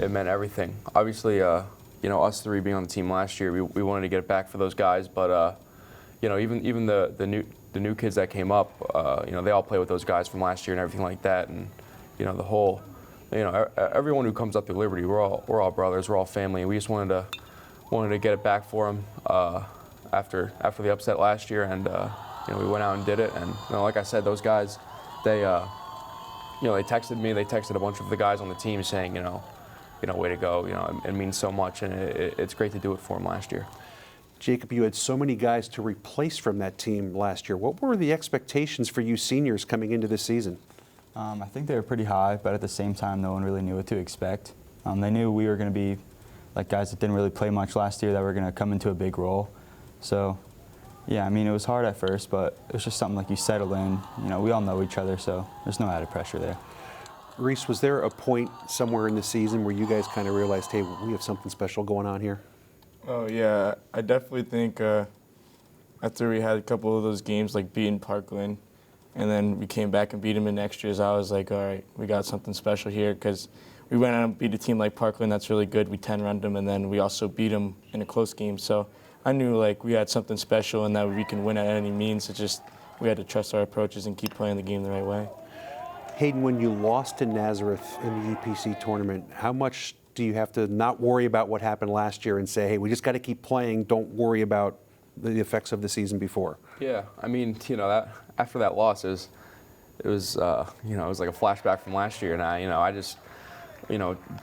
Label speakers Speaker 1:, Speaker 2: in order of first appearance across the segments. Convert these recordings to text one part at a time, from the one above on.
Speaker 1: It meant everything. Obviously, us three being on the team last year, we wanted to get it back for those guys. But even the new kids that came up, they all play with those guys from last year and everything like that. And the whole, everyone who comes up through Liberty, we're all brothers, we're all family, and we just wanted to get it back for them after the upset last year, and we went out and did it. And like I said, those guys, they texted me, they texted a bunch of the guys on the team saying, way to go, it means so much, and it's great to do it for them last year.
Speaker 2: Jacob, you had so many guys to replace from that team last year. What were the expectations for you seniors coming into this season?
Speaker 3: I think they were pretty high, but at the same time, no one really knew what to expect. They knew we were going to be like guys that didn't really play much last year that were going to come into a big role. So, yeah, it was hard at first, but it was just something like you settle in. We all know each other, so there's no added pressure there.
Speaker 2: Reece, was there a point somewhere in the season where you guys kind of realized, hey, we have something special going on here?
Speaker 4: Oh, yeah. I definitely think after we had a couple of those games, like beating Parkland, and then we came back and beat them in extras, I was like, all right, we got something special here, because we went out and beat a team like Parkland that's really good. We 10-runned them, and then we also beat them in a close game. So I knew like we had something special and that we can win at any means. It's just we had to trust our approaches and keep playing the game the right way.
Speaker 2: Hayden, when you lost to Nazareth in the EPC tournament, how much do you have to not worry about what happened last year and say, hey, we just got to keep playing, don't worry about the effects of the season before?
Speaker 1: Yeah, that after that loss, it was like a flashback from last year. And I just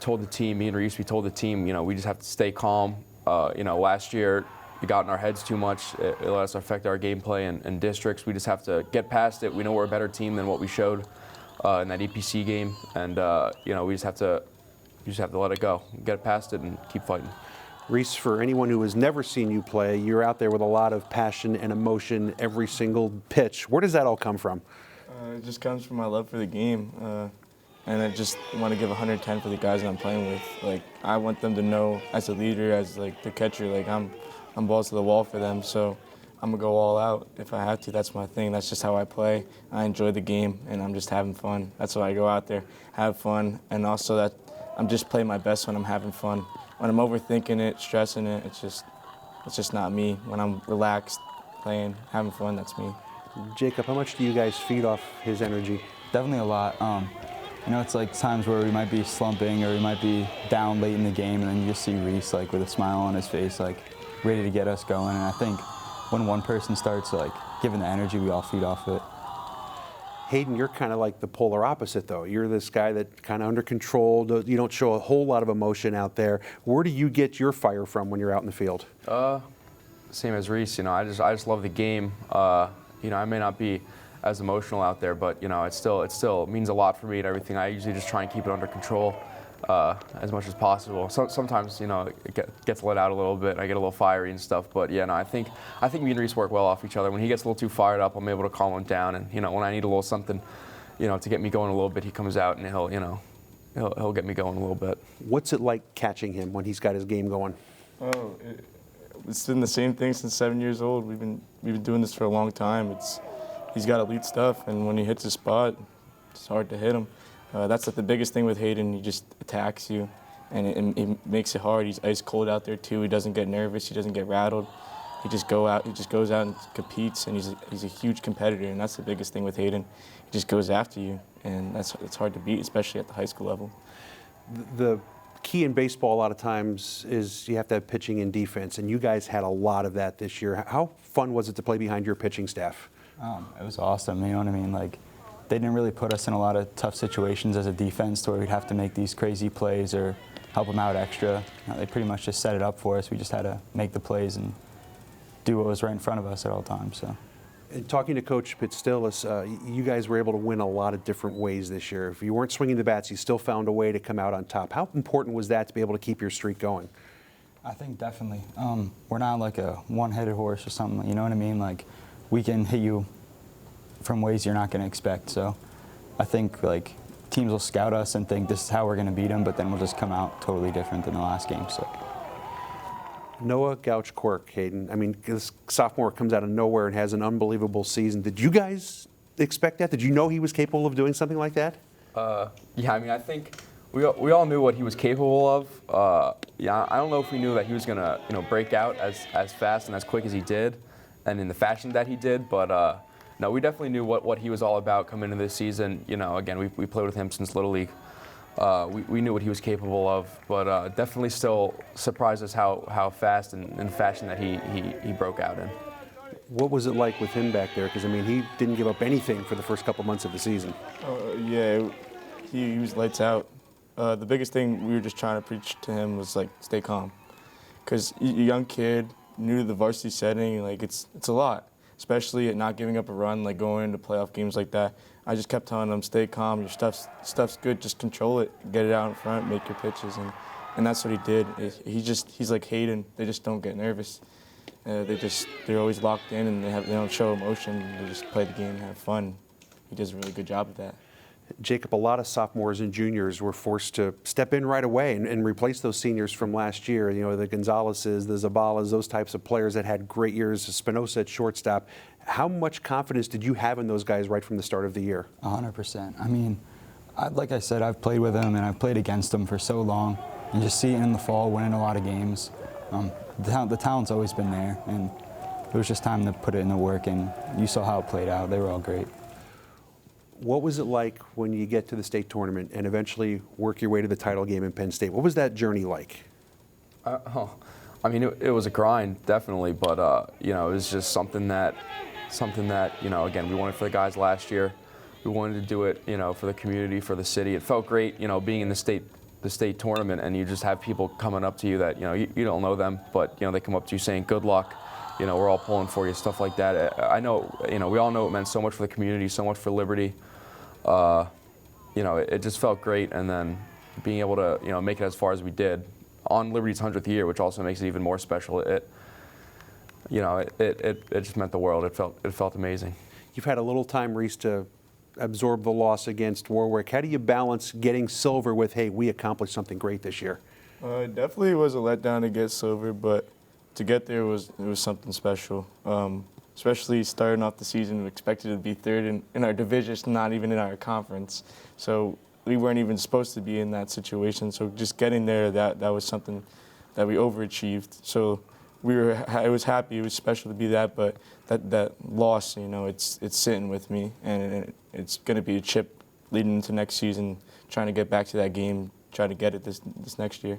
Speaker 1: told the team, me and Reece, we told the team, we just have to stay calm. Last year it got in our heads too much. It let us affect our gameplay and districts. We just have to get past it. We know we're a better team than what we showed in that EPC game, and we just have to let it go, get past it, and keep fighting.
Speaker 2: Reece, for anyone who has never seen you play, you're out there with a lot of passion and emotion every single pitch. Where does that all come from?
Speaker 4: It just comes from my love for the game, and I just want to give 110 for the guys that I'm playing with. Like, I want them to know, as a leader, as like the catcher, like I'm balls to the wall for them. So I'm gonna go all out if I have to. That's my thing. That's just how I play. I enjoy the game, and I'm just having fun. That's why I go out there, have fun, and also that I'm just playing my best when I'm having fun. When I'm overthinking it, stressing it, it's just not me. When I'm relaxed, playing, having fun, that's me.
Speaker 2: Jacob, how much do you guys feed off his energy?
Speaker 3: Definitely a lot. It's like times where we might be slumping or we might be down late in the game, and then you just see Reece like with a smile on his face, like ready to get us going. And I think when one person starts like giving the energy, we all feed off it.
Speaker 2: Hayden, you're kind of like the polar opposite, though. You're this guy that kind of under control. You don't show a whole lot of emotion out there. Where do you get your fire from when you're out in the field?
Speaker 1: Same as Reece. I just love the game. I may not be as emotional out there, but it still means a lot for me and everything. I usually just try and keep it under control as much as possible. Sometimes it gets let out a little bit. I get a little fiery and stuff, but I think me and Reece work well off each other. When he gets a little too fired up, I'm able to calm him down, and when I need a little something, to get me going a little bit, he comes out and he'll get me going a little bit.
Speaker 2: What's it like catching him when he's got his game going?
Speaker 4: Oh, it's been the same thing since 7 years old. We've been doing this for a long time. He's got elite stuff, and when he hits a spot, it's hard to hit him. That's like the biggest thing with Hayden. He just attacks you, and it makes it hard. He's ice cold out there too. He doesn't get nervous. He doesn't get rattled. He just goes out and competes, and he's a huge competitor, and that's the biggest thing with Hayden. He just goes after you, and it's hard to beat, especially at the high school level.
Speaker 2: The key in baseball a lot of times is you have to have pitching and defense, and you guys had a lot of that this year. How fun was it to play behind your pitching staff?
Speaker 3: It was awesome. You know what I mean? Like, they didn't really put us in a lot of tough situations as a defense to where we'd have to make these crazy plays or help them out extra. They pretty much just set it up for us. We just had to make the plays and do what was right in front of us at all times. So.
Speaker 2: And talking to Coach Pitstilis, you guys were able to win a lot of different ways this year. If you weren't swinging the bats, you still found a way to come out on top. How important was that to be able to keep your streak going?
Speaker 3: I think definitely. We're not like a one-headed horse or something. You know what I mean? Like, we can hit you from ways you're not going to expect. So I think like teams will scout us and think this is how we're going to beat them, but then we'll just come out totally different than the last game. So.
Speaker 2: Noah Gouch-Quirk, Hayden. This sophomore comes out of nowhere and has an unbelievable season. Did you guys expect that? Did you know he was capable of doing something like that?
Speaker 1: Yeah, I think we all knew what he was capable of. Yeah, I don't know if we knew that he was gonna break out as fast and as quick as he did, and in the fashion that he did. But no, we definitely knew what he was all about coming into this season. Again, we played with him since Little League. We knew what he was capable of, but definitely still surprised us how fast and fashion that he broke out in.
Speaker 2: What was it like with him back there? Because, I mean, he didn't give up anything for the first couple months of the season.
Speaker 4: Yeah, he was lights out. The biggest thing we were just trying to preach to him was, like, stay calm. Because a young kid, new to the varsity setting, like, it's a lot, especially at not giving up a run, like going into playoff games like that. I just kept telling him, stay calm, your stuff's good, just control it, get it out in front, make your pitches, and that's what he did. He's like Hayden, they just don't get nervous. They're always locked in and they don't show emotion, they just play the game and have fun. He does a really good job of that.
Speaker 2: Jacob, a lot of sophomores and juniors were forced to step in right away and replace those seniors from last year. The Gonzaleses, the Zabalas, those types of players that had great years, Spinoza at shortstop. How much confidence did you have in those guys right from the start of the year?
Speaker 3: 100%. I mean, like I said, I've played with them and I've played against them for so long. And just seeing in the fall, winning a lot of games, the talent's always been there. And it was just time to put it in the work. And you saw how it played out. They were all great.
Speaker 2: What was it like when you get to the state tournament and eventually work your way to the title game in Penn State? What was that journey like?
Speaker 1: I mean, it was a grind, definitely, but it was just something that again, we wanted for the guys last year. We wanted to do it, for the community, for the city. It felt great, being in the state tournament, and you just have people coming up to you that you don't know them, but they come up to you saying good luck. We're all pulling for you, stuff like that. I know, we all know it meant so much for the community, so much for Liberty. It just felt great, and then being able to, make it as far as we did on Liberty's 100th year, which also makes it even more special. It just meant the world. It felt amazing.
Speaker 2: You've had a little time, Reece, to absorb the loss against Warwick. How do you balance getting silver with, hey, we accomplished something great this year?
Speaker 4: It definitely was a letdown to get silver, but to get there was something special. Especially starting off the season, we expected to be third in our division, not even in our conference. So we weren't even supposed to be in that situation. So just getting there, that was something that we overachieved. So I was happy. It was special to be that, but that loss, it's sitting with me, and it's going to be a chip leading into next season, trying to get back to that game, try to get it this next year.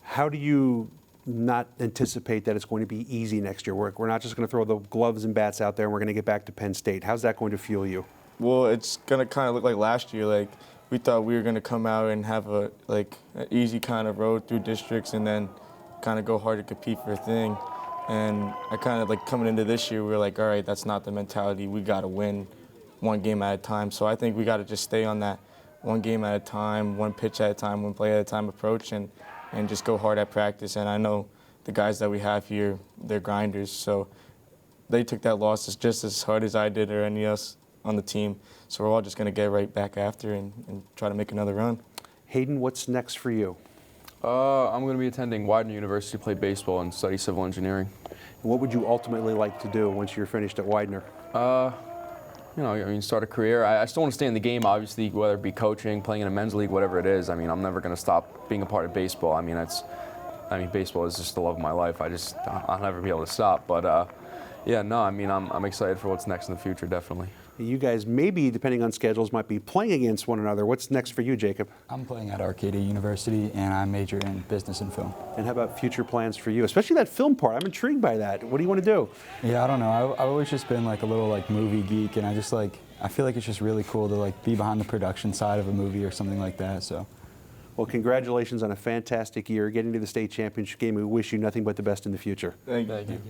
Speaker 2: How do you not anticipate that it's going to be easy next year? We're not just going to throw the gloves and bats out there and we're going to get back to Penn State. How's that going to fuel you?
Speaker 4: Well, it's going to kind of look like last year. Like, we thought we were going to come out and have an easy kind of road through districts and then kind of go hard to compete for a thing. And I kind of coming into this year, we were like, all right, that's not the mentality. We got to win one game at a time. So I think we got to just stay on that one game at a time, one pitch at a time, one play at a time approach, and just go hard at practice. And I know the guys that we have here, they're grinders, so they took that loss just as hard as I did or any else on the team. So we're all just going to get right back after and try to make another run.
Speaker 2: Hayden, what's next for you?
Speaker 1: I'm going to be attending Widener University to play baseball and study civil engineering.
Speaker 2: What would you ultimately like to do once you're finished at Widener?
Speaker 1: Start a career. I still want to stay in the game, obviously, whether it be coaching, playing in a men's league, whatever it is. I'm never going to stop being a part of baseball. Baseball is just the love of my life. I'll never be able to stop. But I'm excited for what's next in the future, definitely.
Speaker 2: You guys, maybe, depending on schedules, might be playing against one another. What's next for you, Jacob?
Speaker 3: I'm playing at Arcadia University, and I major in business and film.
Speaker 2: And how about future plans for you, especially that film part? I'm intrigued by that. What do you want to do?
Speaker 3: Yeah, I don't know. I've always just been a little movie geek, and I feel like it's just really cool to be behind the production side of a movie or something like that. So.
Speaker 2: Well, congratulations on a fantastic year, getting to the state championship game. We wish you nothing but the best in the future.
Speaker 4: Thank you.